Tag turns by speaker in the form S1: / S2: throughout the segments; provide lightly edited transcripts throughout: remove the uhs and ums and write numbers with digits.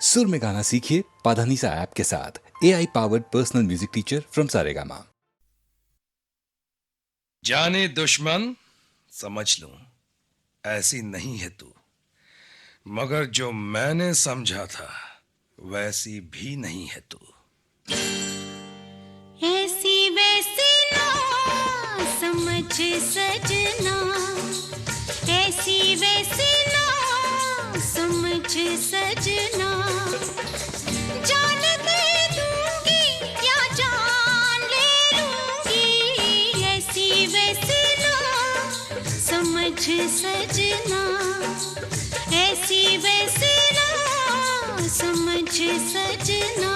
S1: सुर में गाना सीखिए पाधानीसा ऐप के साथ। AI powered personal music teacher from Saregama.
S2: जाने दुश्मन समझ लूं ऐसी नहीं है तू, मगर जो मैंने समझा था वैसी भी नहीं है तू।
S3: ऐसी वैसी ना समझ सजना, ऐसी वैसी ना समझ सजना, जान दे दूंगी या जान ले लूंगी, ऐसी वैसी ना समझ सजना, ऐसी वैसी ना समझ सजना,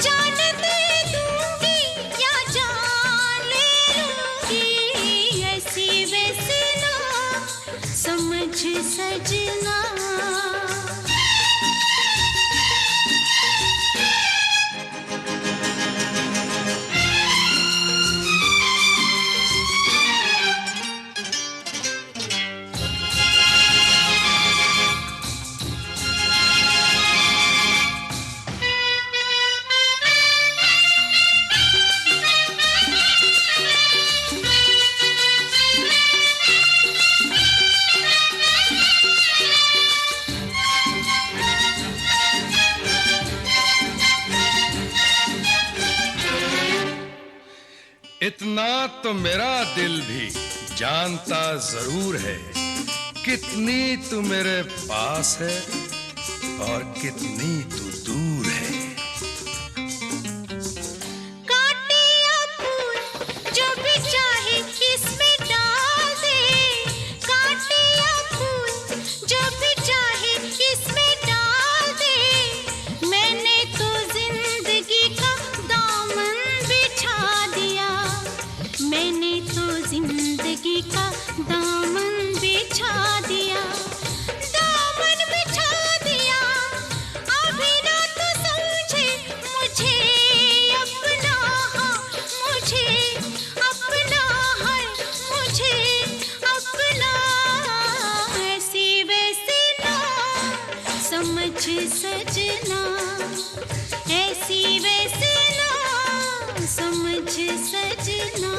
S3: जान दे दूंगी या जान ले लूंगी, ऐसी वैसी ना समझ सजना।
S2: इतना तो मेरा दिल भी जानता जरूर है, कितनी तू मेरे पास है और कितनी तू दूर है।
S3: काटे या फूल जो भी चाहे इसमें डाल दे, काटे या फूल जो भी चाहे इसमें डाल दे, मैंने तो जिंदगी का दामन बिछा दिया, मैंने तो जिंदगी का दामन बिछा दिया, दामन बिछा दिया। अभी ना तो समझे मुझे अपना, मुझे अपना है, मुझे अपना, ऐसी वैसी ना समझ सजना, ऐसी वैसी ना समझ सजना,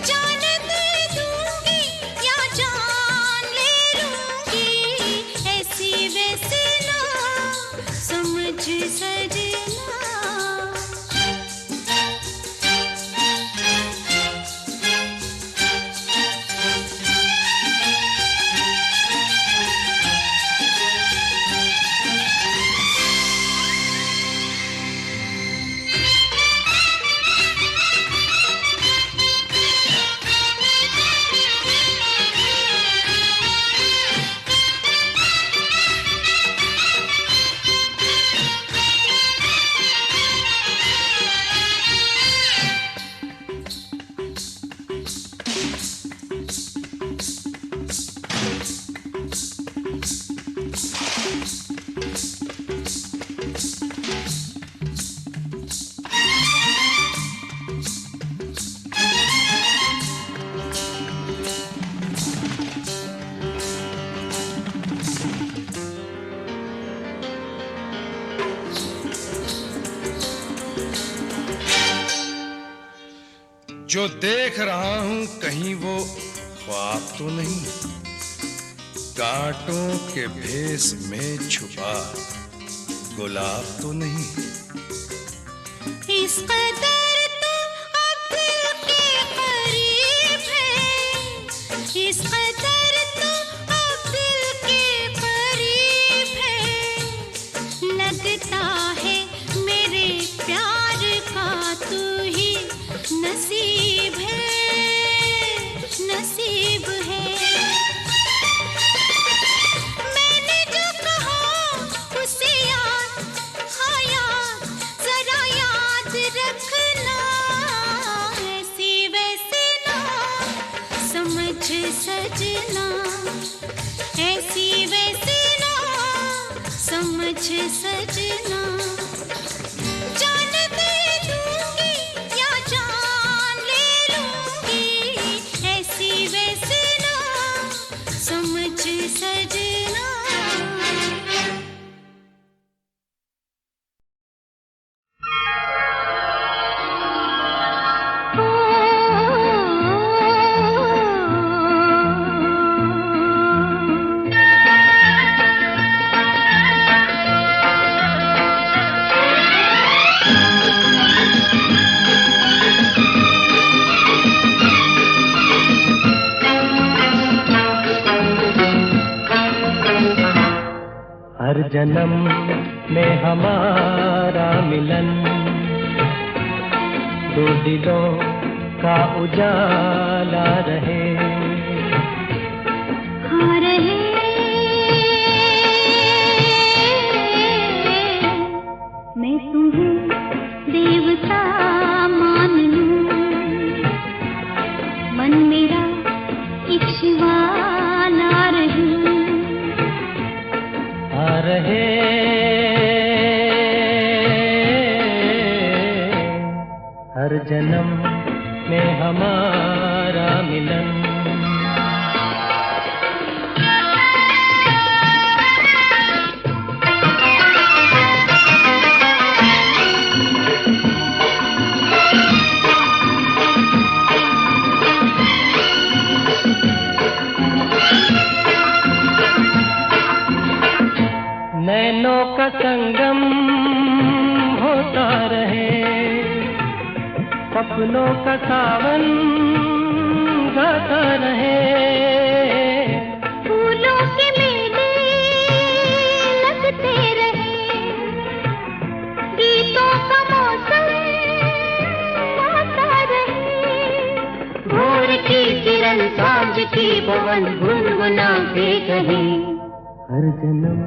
S3: जान दे दूंगी या जान ले लूंगी, ऐसी वैसी ना समझ सजना।
S2: जो देख रहा हूं कहीं वो ख्वाब तो नहीं, कांटों के भेस में छुपा गुलाब तो नहीं।
S3: इस कदर तो अब दिल के करीब है, इस कदर तो अब दिल के करीब है, लगता है मेरे प्यार का तू ही नसीब है, नसीब है। मैंने जो कहा उसे याद, हाँ याद, जरा याद रखना, ऐसी वैसी ना समझ सजना, ऐसी वैसी ना समझ सजना, जान दे दूंगी या जान ले लूंगी, ऐसी वैसी ना समझ सजना।
S4: हर जन्म में हमारा मिलन, दो दिलों का उजाला रहे,
S3: हाँ रहे। मैं तुम्हें देवता मान लूं, मन मेरा एक शिवाला रहे,
S4: आ रहे। हर जन्म में हमारा मिलन। नैनों का संगम होता रहे, सपनों का सावन गाता रहे,
S3: फूलों के मेले लगते रहे, गीतों का मौसम आता रहे, भोर की किरण सांझ की पवन गुनगुनाते कहे,
S4: हर जन्म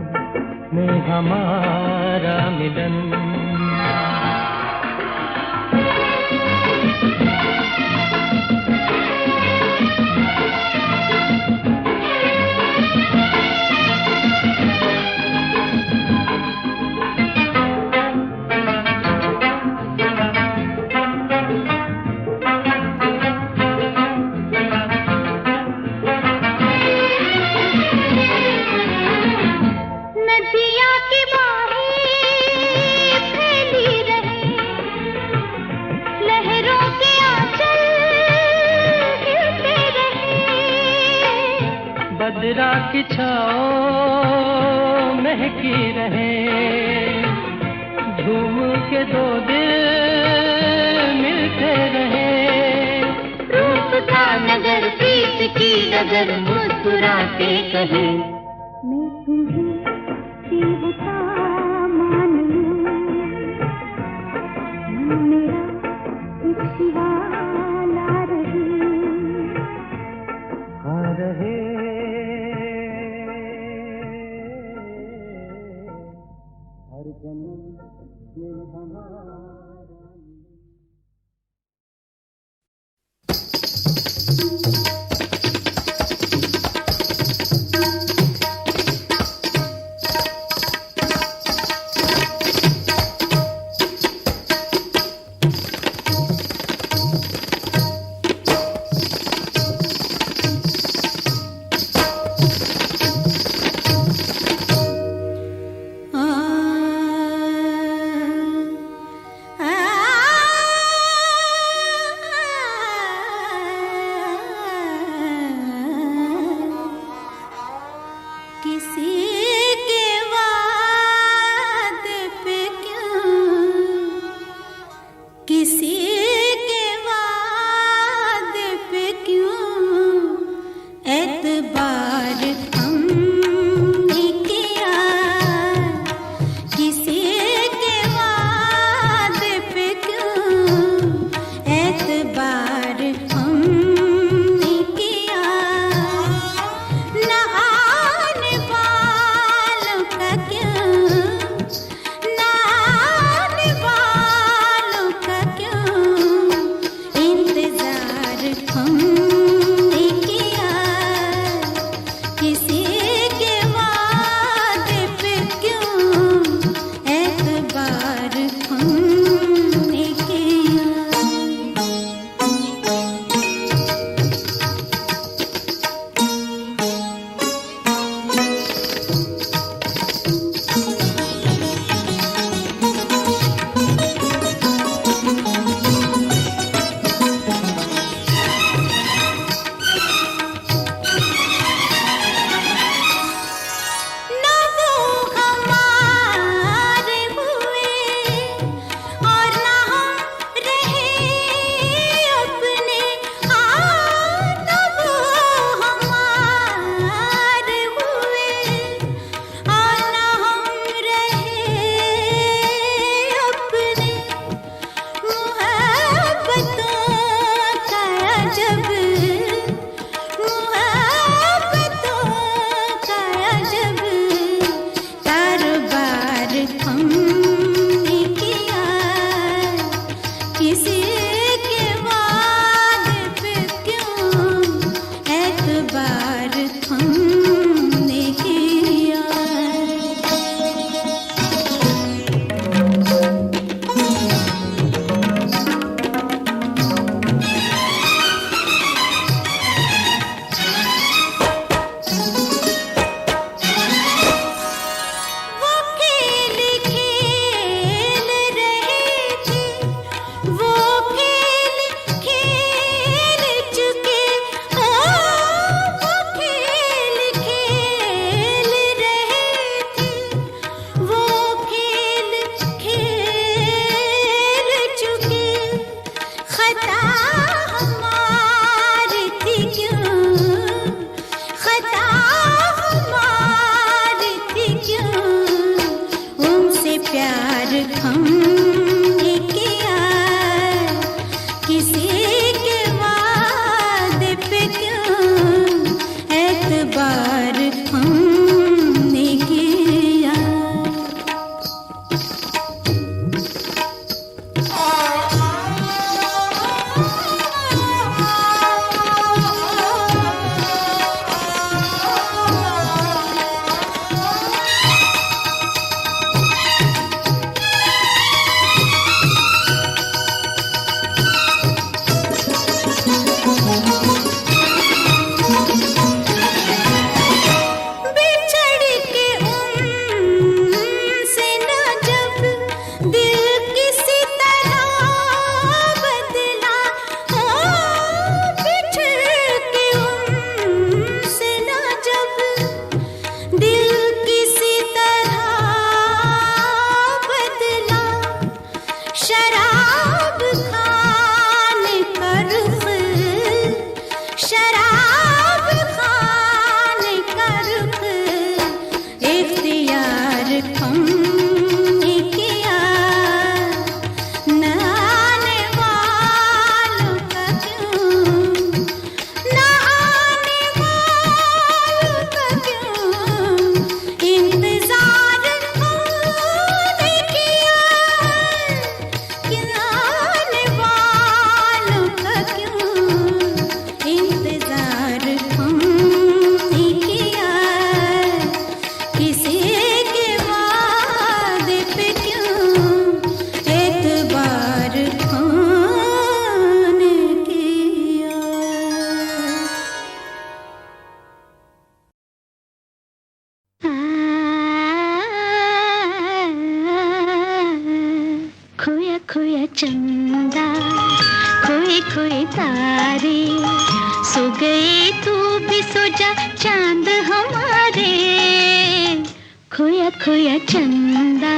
S4: में हमारा मिलन। बदरा की छाँव महकी रहे, झूम के दो दिल मिलते रहे,
S3: रूप का नगर प्रीत की डगर मुस्कुराते कहे, मैं तुम्हें देवता मान लूं, मन मेरा एक शिवाला रहे,
S4: हाँ रहे। हर जन्म में हमारा
S3: आ प्यार हमने किया, किसी के वादे पे क्यों एतबार हमने किया। खोया चंदा खोए खोए तारे, सो गए तू भी सो जा चांद हमारे। खोया खोया चंदा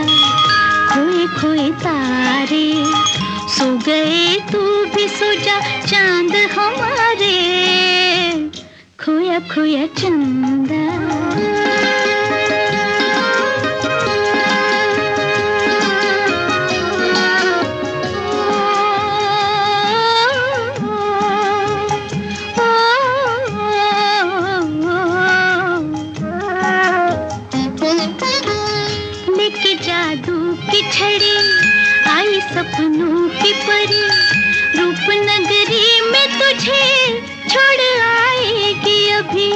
S3: खोए खोए तारे, सो गए तू भी सो जा चांद हमारे। खोया खोया चंदा। आई सपनों की परी, रूपनगरी में तुझे छोड़ आएगी अभी।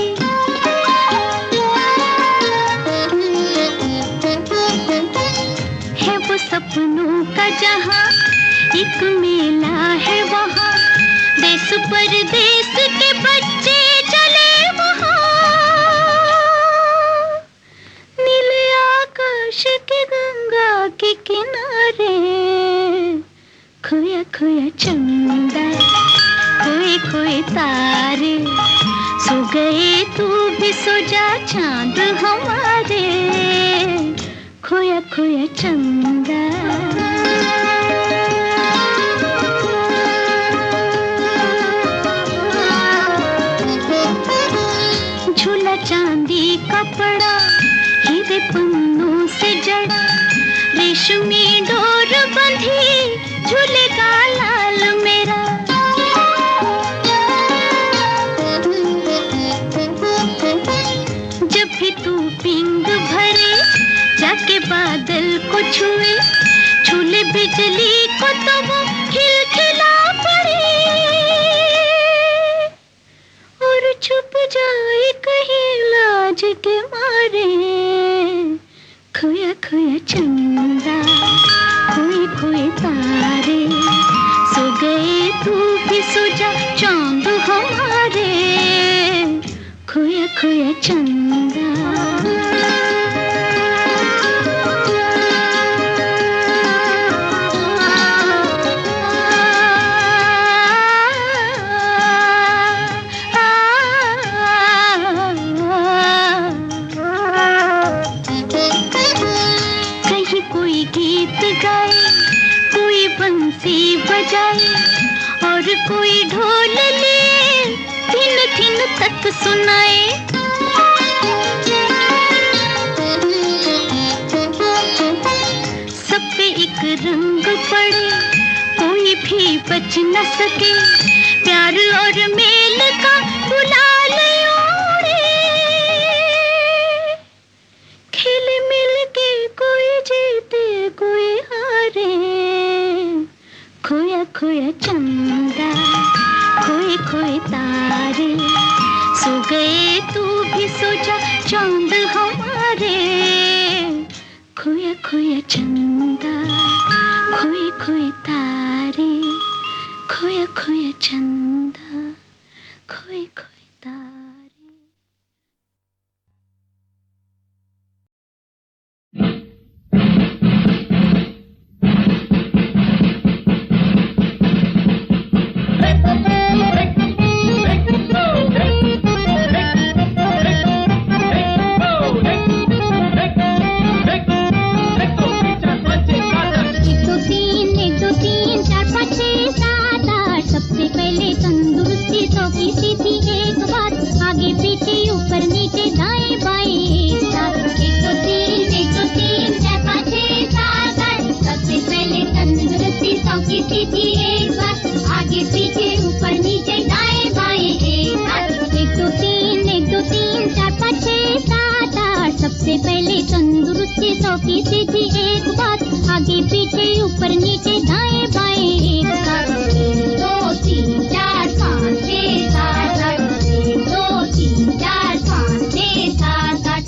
S3: है वो सपनों का जहां, एक मेला है वहां, देश परदेश के बच्चे चले वहां। नीले आकाश के गंगा के किनारे, खोया खोया चंदा खोए खोए तारे, सो गए तू भी सो जा चांद हमारे। खोया खोया चंदा। झूला चांदी का पड़ा, हीरे पन्नों से जड़ा, रेशमी डोर बंधी झूलेगा लाल मेरा। जब भी तू पिंग भरे, जाके बादल को छुए, छूले बिजली को तो वो खिलखिला पड़े, और छुप जाए कहीं लाज के मारे। खोया खोया चंदा खोए खोए तारे, सो गए तू भी सो जा चांद हमारे। खोया खोया चंदा। बजाए और कोई ढोल ले, थिन थिन तक सुनाए। भी बच न सके, प्यार और मेल का गुलाल ओढ़े। खेल मिल के कोई जीते कोई हारे, खोया खोया चंदा खोए खोए तारे, सो गए तू भी सो जा चांद हमारे। खोया खोया चंदा खोए खोए तारे, खोया खोया चंदा खोए खोए तारे। सबसे पहले तंदुरुस्ती 100 की सीधी एक बात, आगे पीछे ऊपर नीचे दाएं बाएं एक साथ। 1 2 3 4 5 6 7 8, 1 2 3 4 5 6 7 8।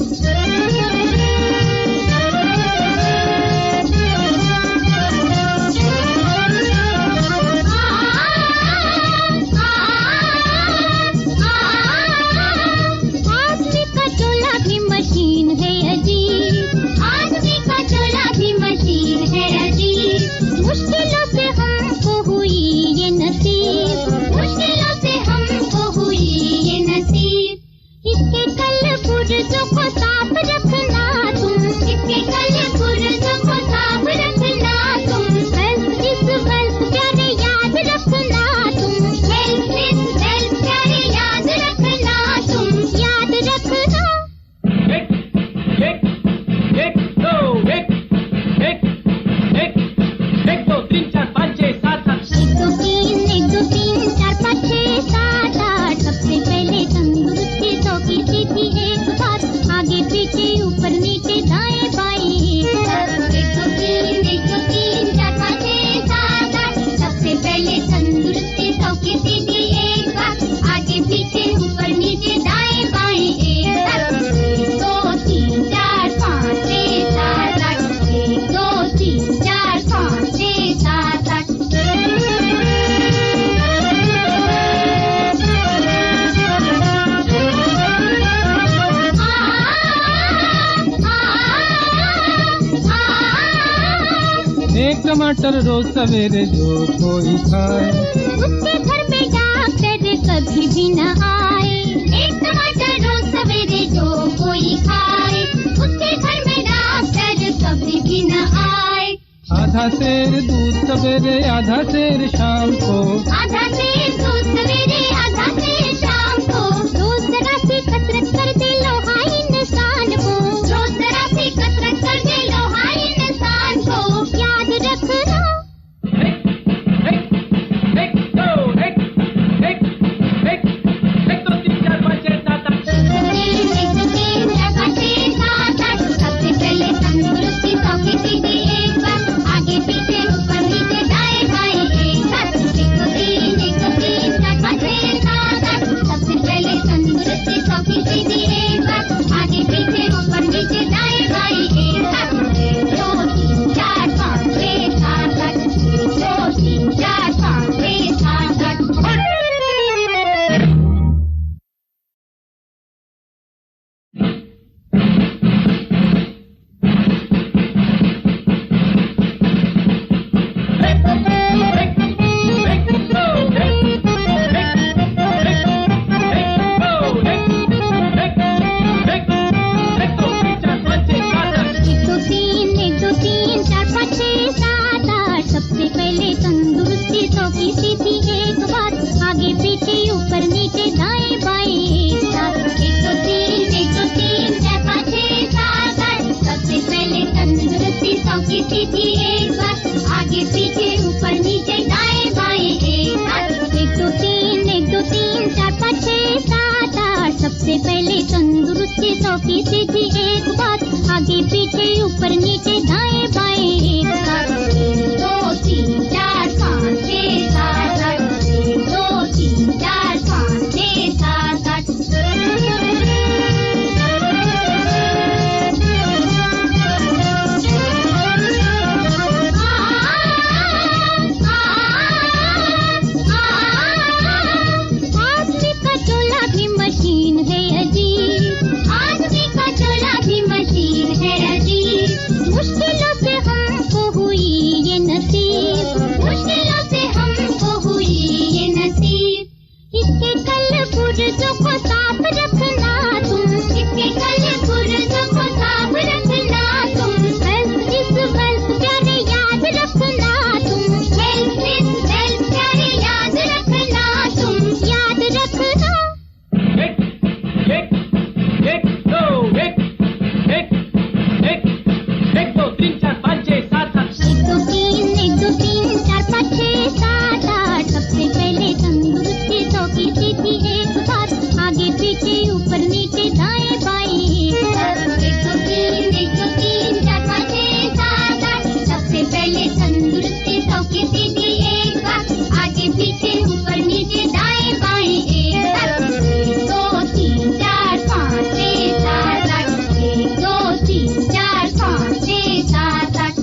S3: आदमी का चोला भी मशीन है अजीब, आदमी का चोला भी मशीन है अजीब। मुश्किलों से हमको हुई ये नसीब, मुश्किलों से हमको हुई ये नसीब। इसके कल पुर्जों को साफ रखना तुम, इसके कल पुर्जों को साफ रखना तुम। हेल्थ इज वेल्थ प्यारे याद रखना तुम, हेल्थ इज वेल्थ प्यारे याद रखना तुम, याद रखना।
S4: 1 2 1 2 3 4 5 6 7 8।
S3: 1 2 3 4 5 6 7 8। सबसे पहले तंदुरुस्ती 100 की सीधी एक बात, आगे पीछे ऊपर नीचे दाएं बाएं एक साथ। 1 2 3 4 5 6 7 8। सबसे पहले तंदुरुस्ती 100 की सीधी एक बात, आगे पीछे ऊपर नीचे दाएं बाएं एक साथ। 1 2 3 4 5 6 7 8। 1 2 3 4 5 6 7 8।
S4: एक टमाटर रोज सवेरे जो कोई खाए,
S3: उसके घर में डॉक्टर कभी भी न आए। एक टमाटर रोज सवेरे जो कोई खाए, उसके घर में डॉक्टर कभी भी न आए।
S4: आधा सेर दूध सवेरे आधा सेर शाम को,
S3: आधा सेर दूध सवेरे आधा सेर शाम को। रोज जरा सी कसरत कर दे लोहा इंसान को, रोज जरा सी कसरत कर दे लोहा इंसान को, याद रखना।
S4: 1 2 1 1 2 3 4 5 6 7 8।
S3: 1 2 3 4 5 6 7 8। सबसे पहले तंदुरुस्ती 100 की सीधी एक बात, आगे पीछे ऊपर नीचे दाएं बाएं एक साथ। 1 2 3 4 5 6 7 8। सबसे पहले तंदुरुस्ती 100 की सीधी एक बात, आगे पीछे ऊपर नीचे दाएं बाएं एक साथ। 1 2 3 4 5 6 7 8। 1 2 3 4 5 6 7 8। सबसे पहले तंदुरुस्ती 100 की सीधी एक बात, आगे पीछे ऊपर नीचे दाएं बाएं एक साथ। 1 2 3 4 5 6 7 8। सबसे पहले तंदुरुस्ती 100 की सीधी एक बात, आगे पीछे ऊपर नीचे दाएं तंदुरुस्ती 100% एक बात, आगे पीछे ऊपर नीचे दाएं बाएं एक साथ। 1 2 3 4 5 6 7 8, 1 2 3 4 5 6 7 8। आदमी का चोला भी मशीन है अजीब, आदमी का चोला भी मशीन है अजीब। मुश्किलों से हमको हुई ये नसीब, मुश्किलों से हमको हुई ये नसीब। इसके कल पुर्जों को साफ रखना तुम, इसके कल पुर्जों को साफ रखना तुम। हेल्थ इज वेल्थ प्यारे याद रखना तुम, हेल्थ इज वेल्थ प्यारे याद रखना तुम, याद रखना।
S4: एक दो तीन चार पाँच छः सात आठ।
S3: 1 2 3 4 5 6 7 8। सबसे पहले तंदुरुस्ती 100% एक बात, आगे पीछे ऊपर नीचे दाएं बाएं एक साथ। 1 2 3 4 5 6 7 8। सबसे पहले तंदुरुस्ती 100% एक बात, आगे पीछे ऊपर नीचे दाएं बाएं एक साथ। 1 2 3 4 5 6 7 8। 1 2 3 4 5 6 7 8।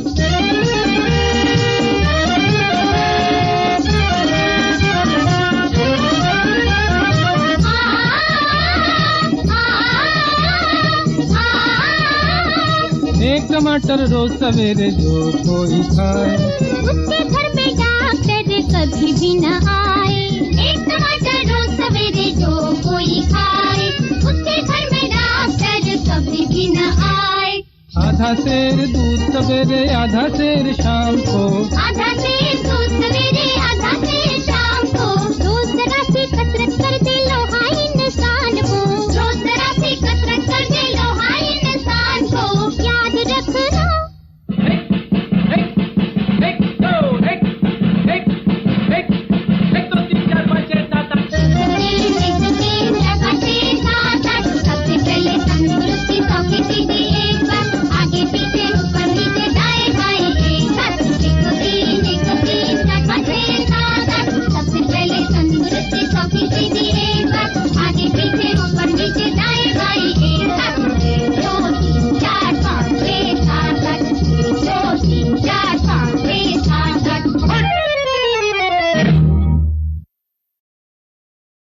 S4: एक टमाटर रोज सवेरे जो कोई खाए,
S3: उसके घर में डॉक्टर कभी भी न आए। एक टमाटर रोज सवेरे जो कोई खाए, उसके घर में डॉक्टर कभी भी न आए।
S4: आधा सेर दूध सवेरे आधा सेर शाम को,
S3: आधा सेर दूध सवेरे